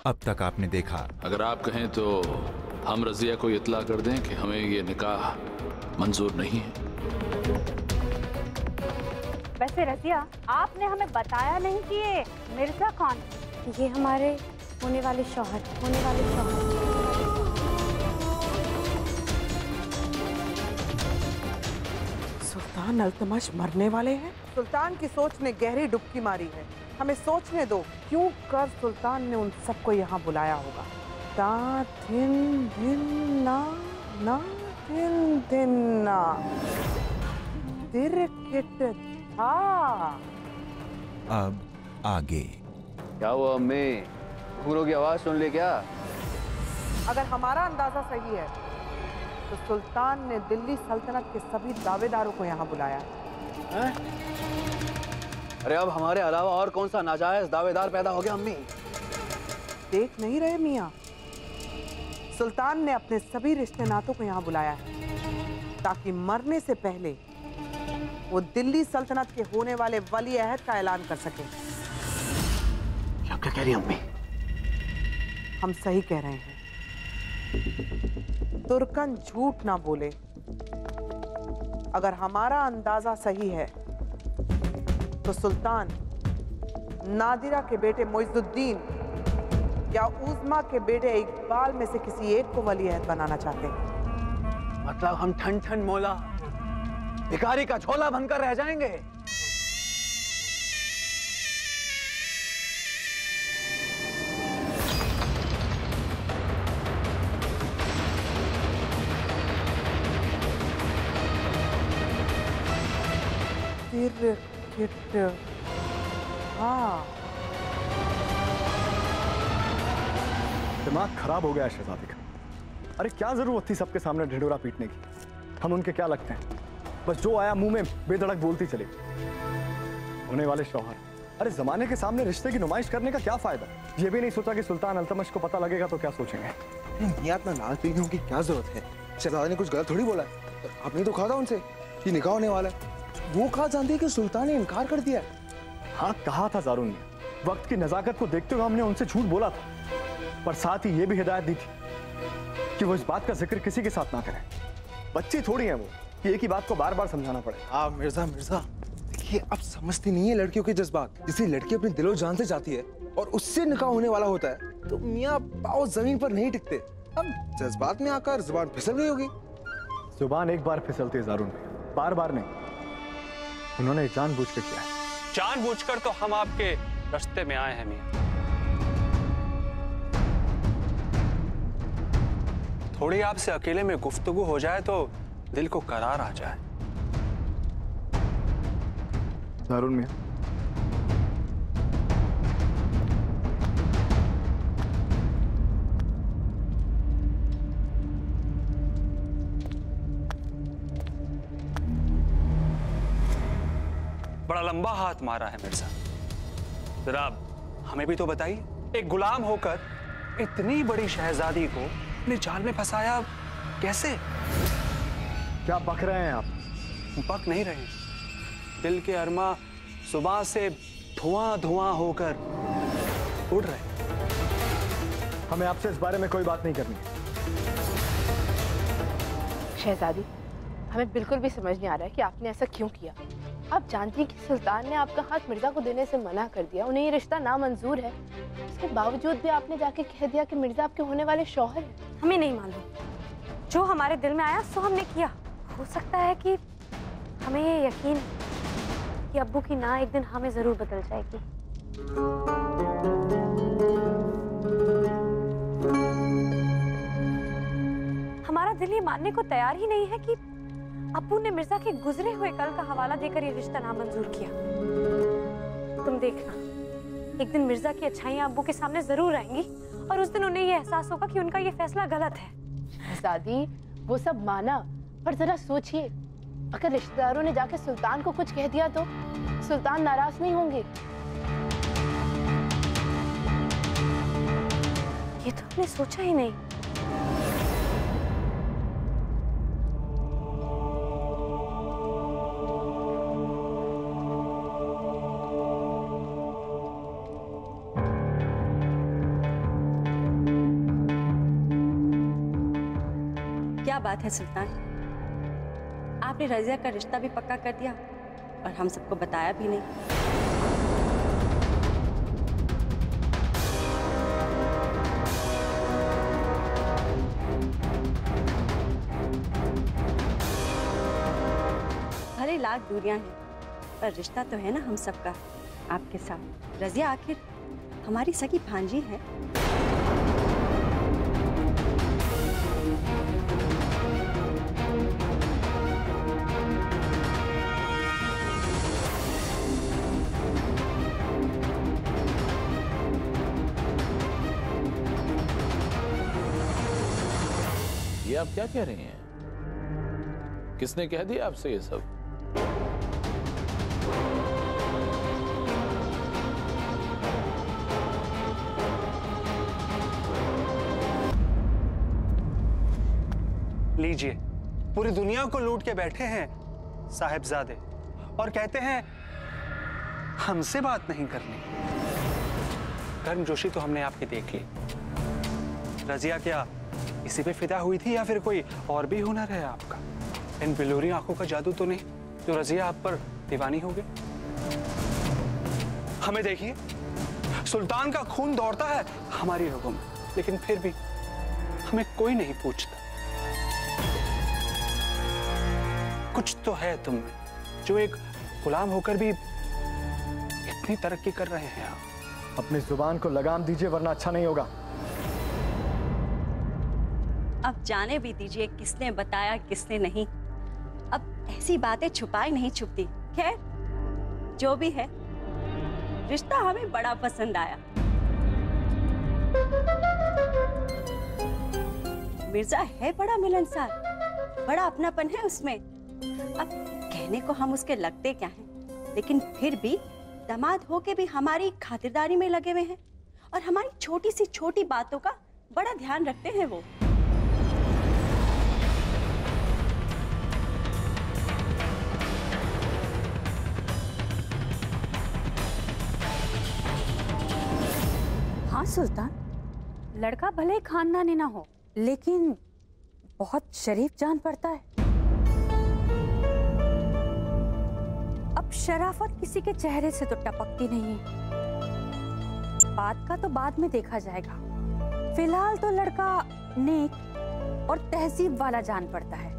अब तक आपने देखा। अगर आप कहें तो हम रजिया को इत्ला कर दें कि हमें ये निकाह मंजूर नहीं है। वैसे रजिया, आपने हमें बताया नहीं कि ये मिर्जा कौन है। ये हमारे होने वाले शौहर। सुल्तान अल्तमश मरने वाले हैं। सुल्तान की सोच ने गहरी डुबकी मारी है। हमें सोचने दो क्यों कर सुल्तान ने उन सबको यहाँ बुलाया होगा। ता थिन धिन ना ना थिन धिन ना तिरकिट था। अब आगे। क्या हुआ अम्मी, घुंघरू की आवाज सुन ली क्या? अगर हमारा अंदाजा सही है तो सुल्तान ने दिल्ली सल्तनत के सभी दावेदारों को यहाँ बुलाया है। अरे अब हमारे अलावा और कौन सा नाजायज दावेदार पैदा हो गया अम्मी? देख नहीं रहे मियाँ, सुल्तान ने अपने सभी रिश्ते नातों को यहाँ बुलाया है ताकि मरने से पहले वो दिल्ली सल्तनत के होने वाले वली अहद का ऐलान कर सके। क्या कह रही अम्मी? हम सही कह रहे हैं। तुर्कन झूठ ना बोले। अगर हमारा अंदाजा सही है तो सुल्तान नादिरा के बेटे मोइजुद्दीन या उज़मा के बेटे इकबाल में से किसी एक को वली अहद बनाना चाहते हैं। मतलब हम ठन ठन मौला भिखारी का झोला बनकर रह जाएंगे। हाँ, दिमाग खराब हो गया है शहजादी का। अरे क्या जरूरत थी सबके सामने ढिंढोरा पीटने की? हम उनके क्या लगते हैं? बस जो आया मुंह में बेधड़क बोलती चले। होने वाले शौहर। अरे जमाने के सामने रिश्ते की नुमाइश करने का क्या फायदा? ये भी नहीं सोचा कि सुल्तान अल्तमश को पता लगेगा तो क्या सोचेंगे। मियां इतना लाल पीने की क्या जरूरत है? शहजादी ने कुछ गलत थोड़ी बोला है। आपने तो कहा था उनसे कि निकाह होने वाला है। वो कहा जानती है कि सुल्तान ने इनकार कर दिया है। हाँ कहा था जारून ने। वक्त की नजाकत को देखते हुए हमने उनसे झूठ बोला था, पर साथ ही ये भी हिदायत दी थी कि वो इस बात का जिक्र किसी के साथ ना करें। बच्ची थोड़ी है वो कि एक ही बात को बार बार समझाना पड़े। आप मिर्जा देखिए, अब समझती नहीं है लड़कियों के जज्बात। किसी लड़की अपने दिलो जान से जाती है और उससे निकाह होने वाला होता है तो मियाँ पाँव जमीन पर नहीं टिकते। अब जज्बात में आकर जुबान फिसल गई होगी। जुबान एक बार फिसलती है जारून में, बार बार नहीं। उन्होंने जानबूझ के किया है। जानबूझकर तो हम आपके रास्ते में आए हैं मियां। थोड़ी आपसे अकेले में गुफ्तगू हो जाए तो दिल को करार आ जाए। जारून मियां, बड़ा लंबा हाथ मारा है मिर्जा। जरा हमें भी तो बताइए, एक गुलाम होकर इतनी बड़ी शहजादी को अपने जाल में फंसाया कैसे? क्या बक रहे हैं आप? बक नहीं रहे, दिल के अरमा सुबह से धुआं धुआं होकर उड़ रहे। हमें आपसे इस बारे में कोई बात नहीं करनी। शहजादी, हमें बिल्कुल भी समझ नहीं आ रहा है कि आपने ऐसा क्यों किया। आप जानती हैं कि सुल्तान ने आपका हाथ मिर्जा को देने से मना कर दिया, उन्हें ये रिश्ता नामंजूर है। इसके बावजूद भी आपने जाके कह दिया कि मिर्जा आपके होने वाले शौहर हैं। हमें नहीं मालूम, जो हमारे दिल में आया सो हमने किया। हो सकता है कि हमें ये यकीन है कि अब्बू की ना एक दिन हमें जरूर बदल जाएगी। हमारा दिल ये मानने को तैयार ही नहीं है कि अब्बू ने मिर्जा के गुजरे हुए कल का हवाला देकर ये रिश्ता नामंजूर किया। तुम देखना, एक दिन मिर्जा की अच्छाइयां अब्बू के सामने जरूर आएंगी और उस दिन उन्हें ये एहसास होगा कि उनका ये फैसला गलत है। शहजादी, वो सब माना, पर जरा सोचिए, अगर रिश्तेदारों ने जाके सुल्तान को कुछ कह दिया तो सुल्तान नाराज नहीं होंगे? ये तो हमने सोचा ही नहीं। बात है सुल्तान, आपने रजिया का रिश्ता भी पक्का कर दिया और हम सबको बताया भी नहीं। भले लाख दूरियां हैं पर रिश्ता तो है ना हम सबका आपके साथ। रजिया आखिर हमारी सगी भांजी है। ये आप क्या कह रही हैं? किसने कह दिया आपसे ये सब? लीजिए, पूरी दुनिया को लूट के बैठे हैं साहिबजादे और कहते हैं हमसे बात नहीं करनी। गर्मजोशी तो हमने आपकी देख ली। रजिया क्या इसी पे फिदा हुई थी या फिर कोई और भी हुनर है आपका? इन बिलोरी आंखों का जादू तो नहीं जो रजिया आप पर दीवानी हो गई? हमें देखिए, सुल्तान का खून दौड़ता है हमारी रगों में, लेकिन फिर भी हमें कोई नहीं पूछता। कुछ तो है तुम में जो एक गुलाम होकर भी इतनी तरक्की कर रहे हैं आप। अपनी जुबान को लगाम दीजिए वरना अच्छा नहीं होगा। अब जाने भी दीजिए किसने बताया किसने नहीं। अब ऐसी बातें छुपाई नहीं छुपती। खैर जो भी है, रिश्ता हमें बड़ा पसंद आया। मिर्जा है बड़ा मिलनसार, बड़ा अपनापन है उसमें। अब कहने को हम उसके लगते क्या हैं, लेकिन फिर भी दामाद होके भी हमारी खातिरदारी में लगे हुए हैं और हमारी छोटी सी छोटी बातों का बड़ा ध्यान रखते हैं वो। हाँ सुल्तान, लड़का भले ही खानदानी ना हो लेकिन बहुत शरीफ जान पड़ता है। अब शराफत किसी के चेहरे से तो टपकती नहीं है। बात का तो बाद में देखा जाएगा, फिलहाल तो लड़का नेक और तहजीब वाला जान पड़ता है।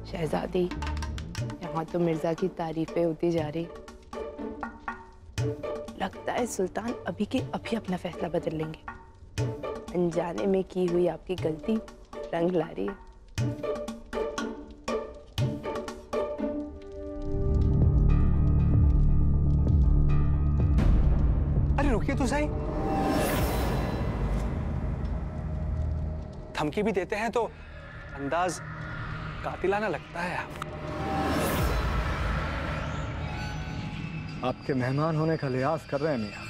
शहजादी, यहाँ तो मिर्जा की तारीफें होती जा रही। लगता है सुल्तान अभी के अभी अपना फैसला बदल लेंगे। अनजाने में की हुई आपकी गलती रंग ला रही है। अरे रुकिए तो सही, धमकी भी देते हैं तो अंदाज कातिलाना लगता है। आपके मेहमान होने का लिहाज कर रहे हैं मियां,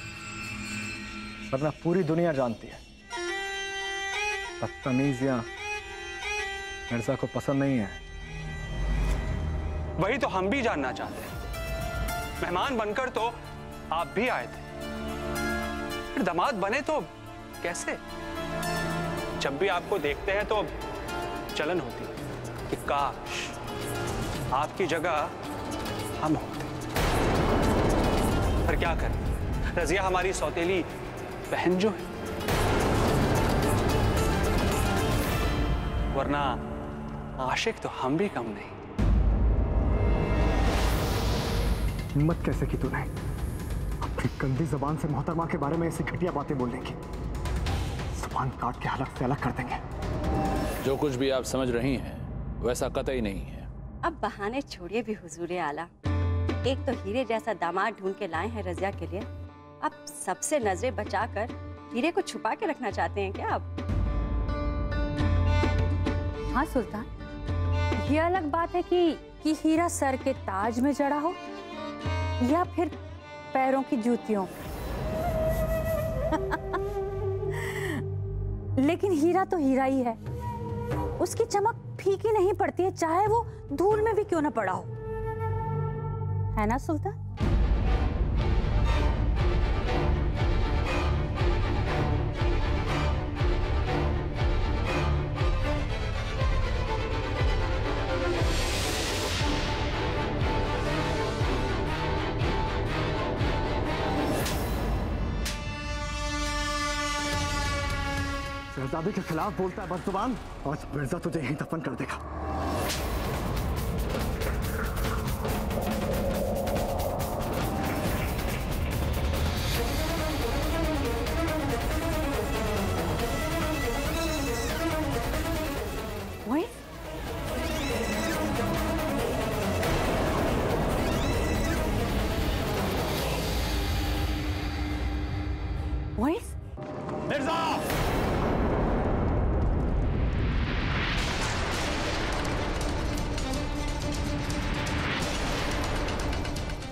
वरना पूरी दुनिया जानती है बदतमीजियां मिर्जा को पसंद नहीं है। वही तो हम भी जानना चाहते हैं। मेहमान बनकर तो आप भी आए थे, फिर दामाद बने तो कैसे? जब भी आपको देखते हैं तो जलन होती है कि काश आपकी जगह हम होते। पर क्या करें, रजिया हमारी सौतेली बहन जो है, वरना आशिक तो हम भी कम नहीं। हिम्मत कैसे की तूने अपनी गंदी जबान से मोहतरमा के बारे में ऐसी घटिया बातें बोलने की? जुबान काट के हलक से अलग कर देंगे। जो कुछ भी आप समझ रही हैं वैसा कतई नहीं है। अब बहाने छोड़िए भी हुजूर आला। एक तो हीरे जैसा दामाद ढूंढ के लाए हैं रजिया के लिए, अब सबसे नजरें बचाकर हीरे को छुपा के रखना चाहते हैं क्या आप? हाँ सुल्तान, ये अलग बात है कि हीरा सर के ताज में जड़ा हो या फिर पैरों की जूतियों लेकिन हीरा तो हीरा ही है। उसकी चमक फीकी नहीं पड़ती है, चाहे वो धूल में भी क्यों ना पड़ा हो, है ना सुल्तान? शहजादी के खिलाफ बोलता है बदजुबान। आज मिर्जा तुझे यहीं दफन कर देगा। मिर्जा!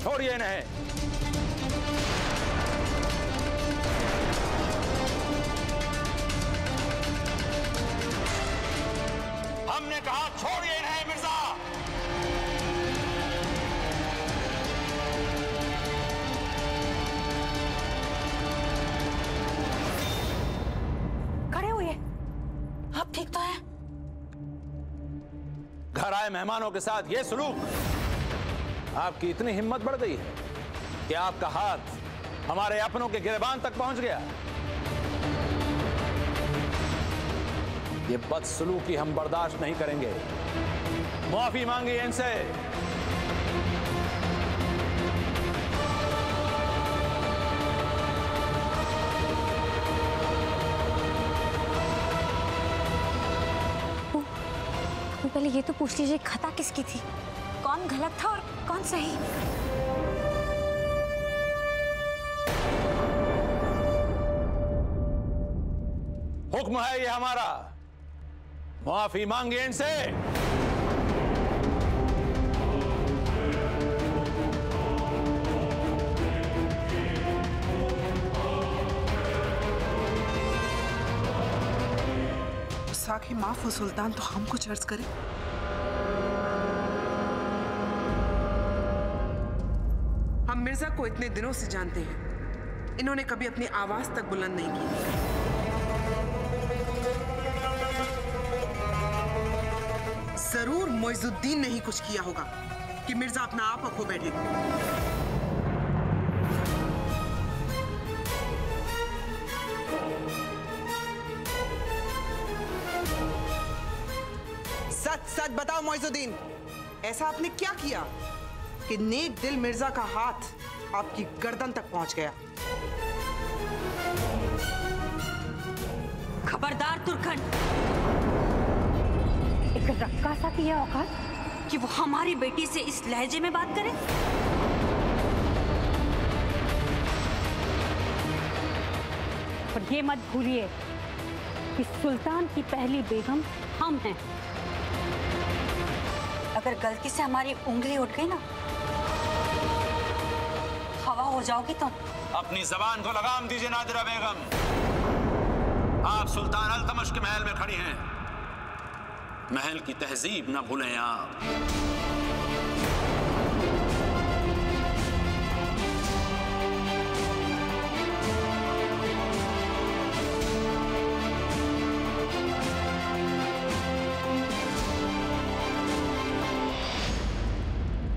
छोड़िए इन्हें। हमने कहा छोड़िए इन्हें मिर्जा। आप ठीक तो हैं? घर आए मेहमानों के साथ ये सलूक, आपकी इतनी हिम्मत बढ़ गई है कि आपका हाथ हमारे अपनों के गिरबान तक पहुंच गया। ये बदसलूकी हम बर्दाश्त नहीं करेंगे। माफी मांगिए इनसे। पहले ये तो पूछ लीजिए खता किसकी थी, कौन गलत था और कौन सही। हुक्म है ये हमारा, माफी मांगिए इनसे। साखी माफ हो सुल्तान, तो हम कुछ अर्ज करें। हम मिर्जा को इतने दिनों से जानते हैं, इन्होंने कभी अपनी आवाज तक बुलंद नहीं की। जरूर मोइजुद्दीन ने ही कुछ किया होगा कि मिर्जा अपना आप खो बैठे। सच सच बताओ मोइजुद्दीन, ऐसा आपने क्या किया कि नेक दिल मिर्जा का हाथ आपकी गर्दन तक पहुंच गया? खबरदार तुर्कन, एक रक्कासा की है औकात कि वो हमारी बेटी से इस लहजे में बात करे। और ये मत भूलिए कि सुल्तान की पहली बेगम हम हैं। अगर गलती से हमारी उंगली उठ गई ना, हवा हो जाओगी तुम। अपनी जबान को लगाम दीजिए नादिरा बेगम। आप सुल्तान अल्तमश के महल में खड़ी हैं। महल की तहजीब ना भूलें आप।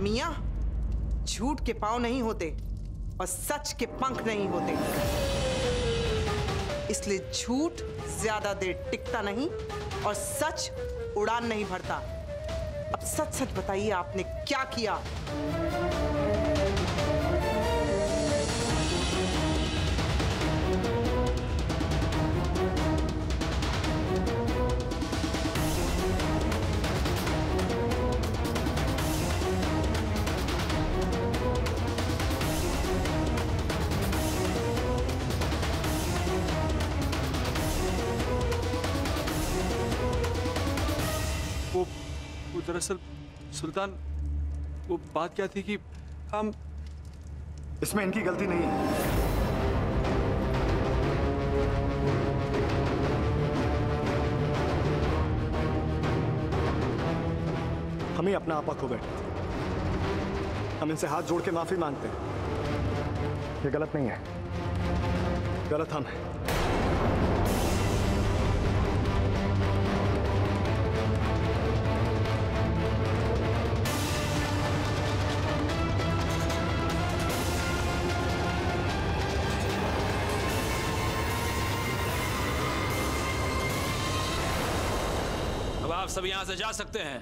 मियां, झूठ के पांव नहीं होते और सच के पंख नहीं होते, इसलिए झूठ ज्यादा देर टिकता नहीं और सच उड़ान नहीं भरता। अब सच सच बताइए, आपने क्या किया? वो दरअसल सुल्तान, वो बात क्या थी कि हम... इसमें इनकी गलती नहीं है। हम ही अपना आपा खो बैठे। हम इनसे हाथ जोड़ के माफी मांगते हैं। ये गलत नहीं है, गलत हम हैं। अब आप सब यहां से जा सकते हैं।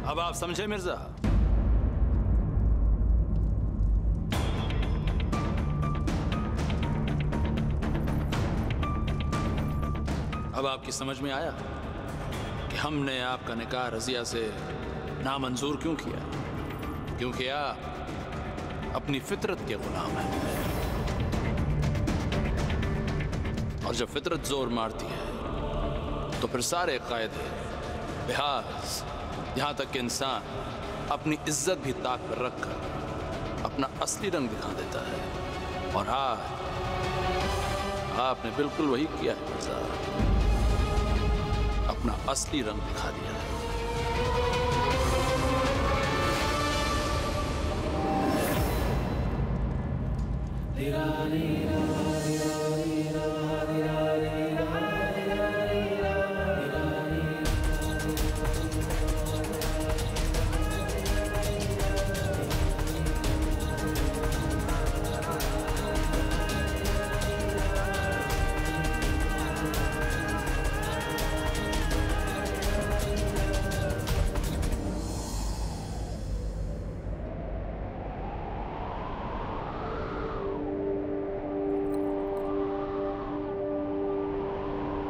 अब आप समझे मिर्जा? अब आपकी समझ में आया कि हमने आपका निकाह रजिया से नामंजूर क्यों किया? क्योंकि आप अपनी फितरत के गुलाम हैं। और जब फितरत जोर मारती है तो फिर सारे कायदे लिहाज यहाँ तक कि इंसान अपनी इज्जत भी ताक पर रखकर अपना असली रंग दिखा देता है। और आज आपने बिल्कुल वही किया है मिर्जा, अपना असली रंग दिखा दिया है।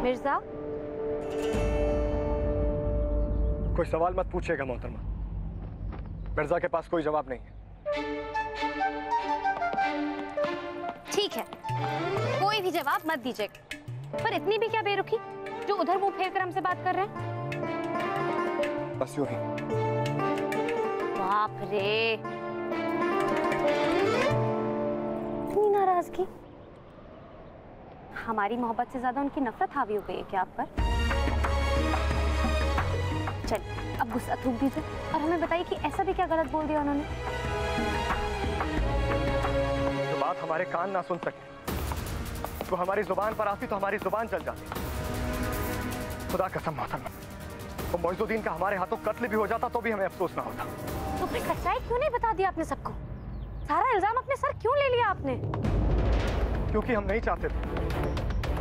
मिर्जा, कोई सवाल मत पूछिएगा मोहतरमा, मिर्जा के पास कोई जवाब नहीं है। ठीक है, कोई भी जवाब मत दीजिएगा, पर इतनी भी क्या बेरुखी जो उधर मुंह फेर कर हमसे बात कर रहे हैं? बस यूं ही। बाप रे, इतनी नाराजगी। हमारी मोहब्बत से ज्यादा उनकी नफरत हावी हो गई है क्या आप पर? चलिए अब गुस्सा थूक दीजिए और हमें बताइए कि ऐसा भी क्या गलत बोल दिया उन्होंने? जो बात हमारे कान ना सुन सके वो हमारी जुबान पर आती तो हमारी जुबान चल जाती। खुदा कसम मोहतरमा, वो मोइजुद्दीन का हमारे हाथों कत्ल भी हो जाता तो भी हमें अफसोस ना होता। तो फिर सच्चाई क्यों नहीं बता दिया आपने सबको? सारा इल्जाम अपने सर क्यों ले लिया आपने? क्योंकि हम नहीं चाहते थे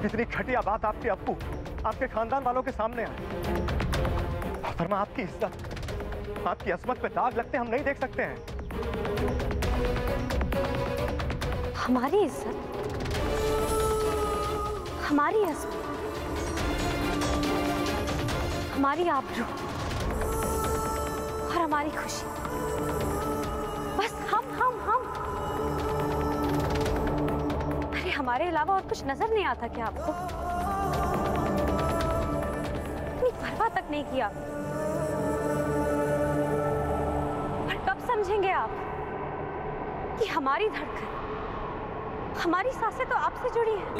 इतनी घटिया बात आपके अब्बू, आपके खानदान वालों के सामने आए। मोहतरमा, आपकी इज्जत, आपकी असमत पे दाग लगते हम नहीं देख सकते हैं। हमारी इज्जत, हमारी असमत, हमारी आबरू और हमारी खुशी, बस हम। अरे हमारे अलावा और कुछ नजर नहीं आता क्या आपको? इतनी परवाह तक नहीं किया। और कब समझेंगे आप कि हमारी धड़कन, हमारी सांसें तो आपसे जुड़ी हैं।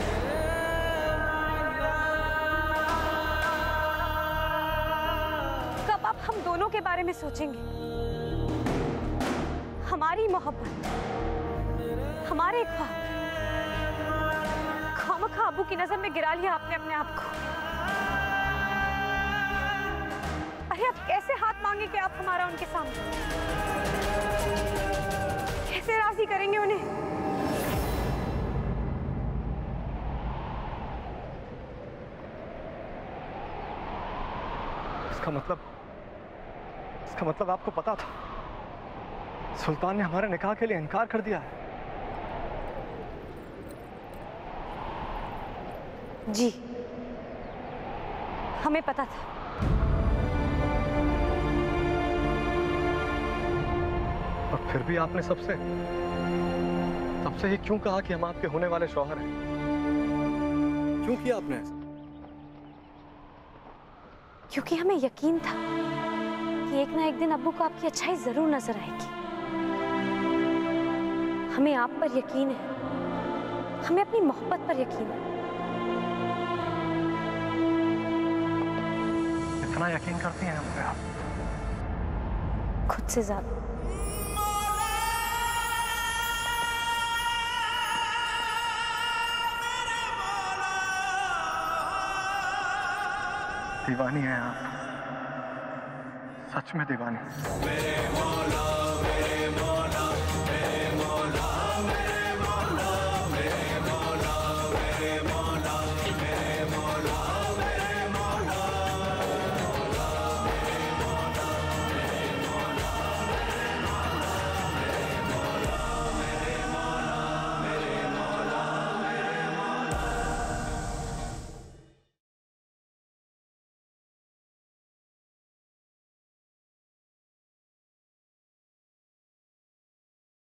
कब आप हम दोनों के बारे में सोचेंगे? हमारी मोहब्बत, हमारे ख्वाब, खामखा अबू की नजर में गिरा लिया आपने अपने आप को। अरे अब कैसे हाथ मांगेंगे आप हमारा उनके सामने? कैसे राजी करेंगे उन्हें? इसका मतलब आपको पता था सुल्तान ने हमारे निकाह के लिए इनकार कर दिया है? जी, हमें पता था। और फिर भी आपने सबसे ही क्यों कहा कि हम आपके होने वाले शौहर हैं? क्यों किया आपने ऐसा? क्योंकि हमें यकीन था कि एक ना एक दिन अब्बू को आपकी अच्छाई जरूर नजर आएगी। हमें आप पर यकीन है, हमें अपनी मोहब्बत पर यकीन है। कितना यकीन करती हैं हम पे आप? खुद से ज्यादा। दीवानी है आप, सच में दीवानी। मेरे मौला, मेरे मौला, मेरे मौला, मेरे